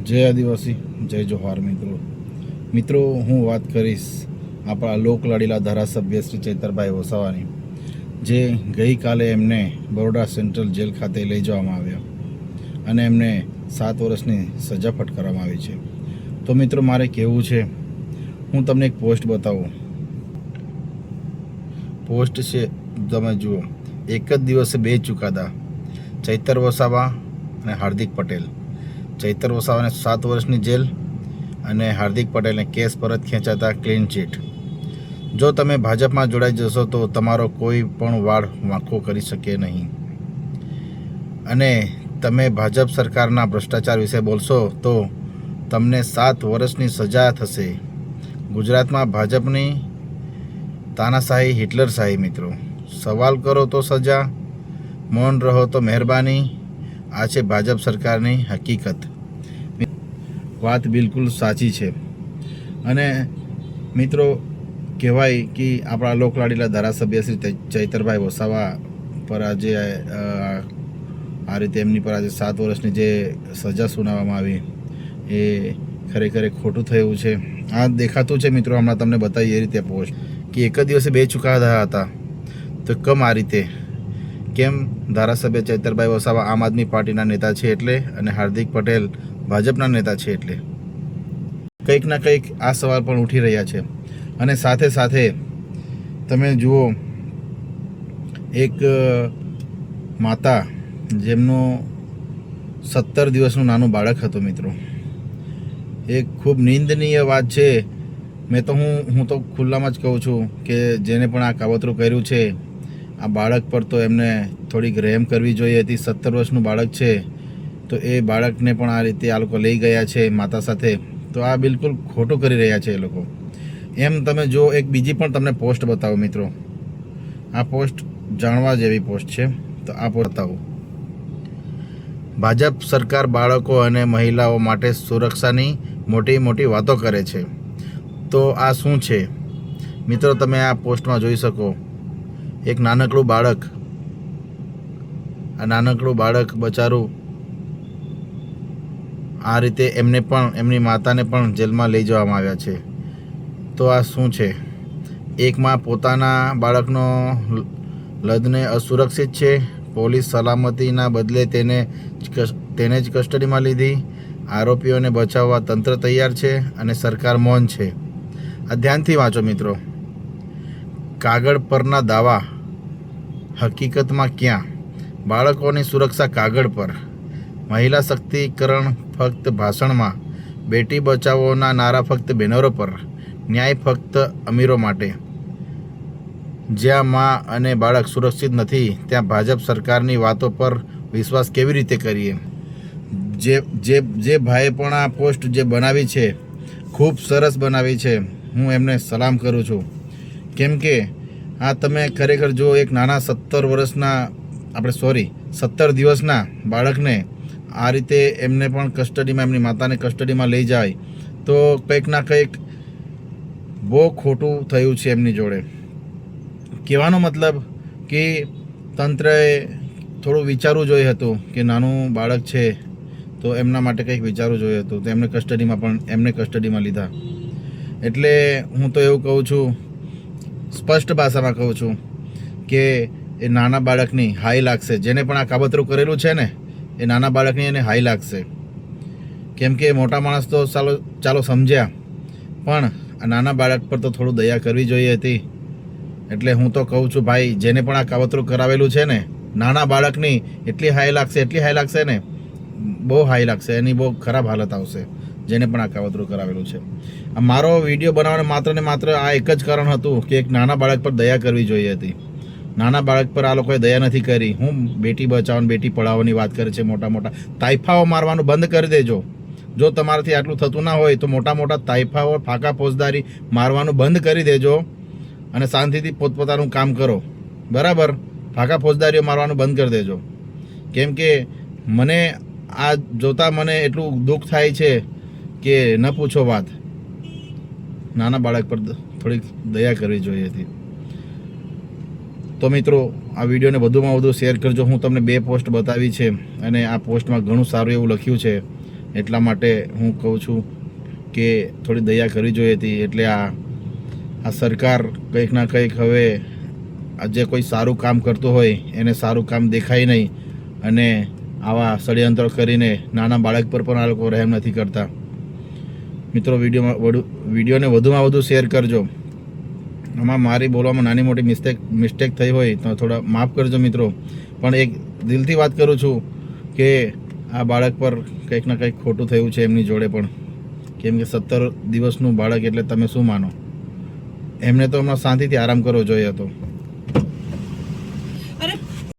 જય આદિવાસી, જય જોહાર મિત્રો હું વાત કરીશ આપણા લોકલાડીલા ધારાસભ્ય શ્રી ચૈતરભાઈ વસાવાની, જે ગઈકાલે એમને બરોડા સેન્ટ્રલ જેલ ખાતે લઈ જવામાં આવ્યા અને એમને 7 વર્ષની સજા ફટકારવામાં આવી છે. તો મિત્રો મારે કહેવું છે, હું તમને એક પોસ્ટ બતાવું. પોસ્ટ છે, તમે જુઓ. એક જ દિવસે 2 ચુકાદા, ચૈતર વસાવા અને હાર્દિક પટેલ. ચૈતર વસાવાને 7 વર્ષની જેલ અને હાર્દિક પટેલને કેસ પરત ખેંચાતા ક્લીન ચીટ. જો તમે ભાજપમાં જોડાઈ જશો તો તમારો કોઈ પણ વાળ વાંકો કરી શકે નહીં, અને તમે ભાજપ સરકારના ભ્રષ્ટાચાર વિશે બોલશો તો તમને 7 વર્ષની સજા થશે. ગુજરાતમાં ભાજપની તાનાશાહી, હિટલરશાહી. મિત્રો, સવાલ કરો તો સજા, મૌન રહો તો મહેરબાની. આ છે ભાજપ સરકારની હકીકત. વાત બિલકુલ સાચી છે. અને મિત્રો, કહેવાય કે આપણા લોકલાડીલા ધારાસભ્ય શ્રી ચૈતરભાઈ વસાવા પર આજે આ રીતે એમની પર આજે 7 વર્ષની જે સજા સુનાવવામાં આવી એ ખરેખર ખોટું થયું છે. આ દેખાતું છે મિત્રો, હમણાં તમને બતાવી એ રીતે પોસ્ટ કે એક જ દિવસે 2 ચુકાદા હતા. તો કેમ આ રીતે? કેમ? ધારાસભ્ય ચૈતરભાઈ વસાવા આમ આદમી પાર્ટીના નેતા છે એટલે, અને હાર્દિક પટેલ ભાજપના નેતા છે એટલે. કંઈક ના કંઈક આ સવાલ પણ ઉઠી રહ્યા છે. અને સાથે સાથે તમે જુઓ, એક માતા જેમનું 17 દિવસનું નાનું બાળક હતું. મિત્રો, એક ખૂબ નિંદનીય વાત છે. હું તો ખુલ્લામાં જ કહું છું કે જેને પણ આ કાવતરું કર્યું છે, આ બાળક પર તો એમને થોડીક રહેમ કરવી જોઈએ હતી. 17 વર્ષનું બાળક છે, તો એ બાળકને પણ આ રીતે આ લોકો લઈ ગયા છે માતા સાથે. તો આ બિલકુલ ખોટું કરી રહ્યા છે એ લોકો. એમ તમે જો, એક બીજી પણ તમને પોસ્ટ બતાવો મિત્રો. આ પોસ્ટ જાણવા જેવી પોસ્ટ છે, તો આ પોસ્ટ બતાવો. ભાજપ સરકાર બાળકો અને મહિલાઓ માટે સુરક્ષાની મોટી મોટી વાતો કરે છે. તો આ શું છે મિત્રો? તમે આ પોસ્ટમાં જોઈ શકો. એક નાનકડું બાળક, આ નાનકડું બાળક બચારું આ રીતે એમને પણ, એમની માતાને પણ જેલમાં લઈ જવામાં આવ્યા છે. તો આ શું છે? એક માં પોતાના બાળકનો લદને અસુરક્ષિત છે. પોલીસ સલામતીના બદલે તેને જ કસ્ટડીમાં લીધી. આરોપીઓને બચાવવા તંત્ર તૈયાર છે અને સરકાર મૌન છે. આ ધ્યાનથી વાંચો મિત્રો. કાગળ પરના દાવા, હકીકતમાં ક્યાં? બાળકોની સુરક્ષા કાગળ પર, મહિલા શક્તિકરણ ફક્ત ભાષણમાં, બેટી બચાવોના નારા ફક્ત બેનરો પર, ન્યાય ફક્ત અમીરો માટે. જ્યાં મા અને બાળક સુરક્ષિત નથી, ત્યાં ભાજપ સરકારની વાતો પર વિશ્વાસ કેવી રીતે કરીએ? જે ભાઈએ પણ આ પોસ્ટ જે બનાવી છે, ખૂબ સરસ બનાવી છે. હું એમને સલામ કરું છું. કેમ કે આ તમે ખરેખર જો એક નાના 17 દિવસના બાળકને આ રીતે એમને પણ કસ્ટડીમાં, એમની માતાને કસ્ટડીમાં લઈ જાય તો કંઈક ના કંઈક બહુ ખોટું થયું છે એમની જોડે. કહેવાનો મતલબ કે તંત્રએ થોડું વિચારવું જોઈએ હતું કે નાનું બાળક છે તો એમના માટે કંઈક વિચારવું જોઈએ હતું. તો એમને કસ્ટડીમાં લીધા. એટલે હું તો એવું કહું છું, સ્પષ્ટ ભાષામાં કહું છું કે એ નાના બાળકની હાઈ લાગશે. જેને પણ આ કાવતરું કરેલું છે ને, એ નાના બાળકની એને હાઈ લાગશે. કેમ કે મોટા માણસ તો ચાલો સમજ્યા, પણ આ નાના બાળક પર તો થોડું દયા કરવી જોઈએ હતી. એટલે હું તો કહું છું ભાઈ, જેને પણ આ કાવતરું કરાવેલું છે ને, નાના બાળકની એટલી હાઈ લાગશે ને, બહુ હાઈ લાગશે. એની બહુ ખરાબ હાલત આવશે જેને પણ આ કાવતરું કરાવેલું છે. આ મારો વિડીયો બનાવવાનો માત્ર ને માત્ર આ એક જ કારણ હતું કે એક નાના બાળક પર દયા કરવી જોઈએ હતી. નાના બાળક પર આ લોકોએ દયા નથી કરી. હું બેટી બચાવો, બેટી પઢાઓની વાત કરે છે. મોટા તાઇફાઓ મારવાનું બંધ કરી દેજો. જો તમારાથી આટલું થતું ના હોય તો મોટા તાઇફાઓ, ફાકા ફોજદારી મારવાનું બંધ કરી દેજો અને શાંતિથી પોતપોતાનું કામ કરો. બરાબર? ફાકા ફોજદારીઓ મારવાનું બંધ કરી દેજો. કેમ કે મને આ જોતા મને એટલું દુઃખ થાય છે કે ન પૂછો વાત. નાના બાળક પર થોડીક દયા કરવી જોઈએ હતી. તો મિત્રો, આ વિડીયોને વધુમાં વધુ શેર કરજો. હું તમને 2 પોસ્ટ બતાવી છે અને આ પોસ્ટમાં ઘણું સારું એવું લખ્યું છે. એટલા માટે હું કહું છું કે થોડી દયા કરવી જોઈએ હતી. એટલે આ સરકાર કંઈક ના કંઈક હવે જે કોઈ સારું કામ કરતું હોય એને સારું કામ દેખાય નહીં અને આવા ષડયંત્ર કરીને નાના બાળક પર પણ આ લોકો રહેમ નથી કરતા. મિત્રો, વિડીયોને વધુમાં વધુ શેર કરજો. આમાં મારી બોલવામાં નાની મોટી મિસ્ટેક થઈ હોય તો થોડા માફ કરજો મિત્રો. પણ એક દિલથી વાત કરું છું કે આ બાળક પર કંઈક ના કંઈક ખોટું થયું છે એમની જોડે પણ. કેમ કે 17 દિવસનું બાળક એટલે તમે શું માનો? એમને તો હમણાં શાંતિથી આરામ કરવો જોઈએ હતો.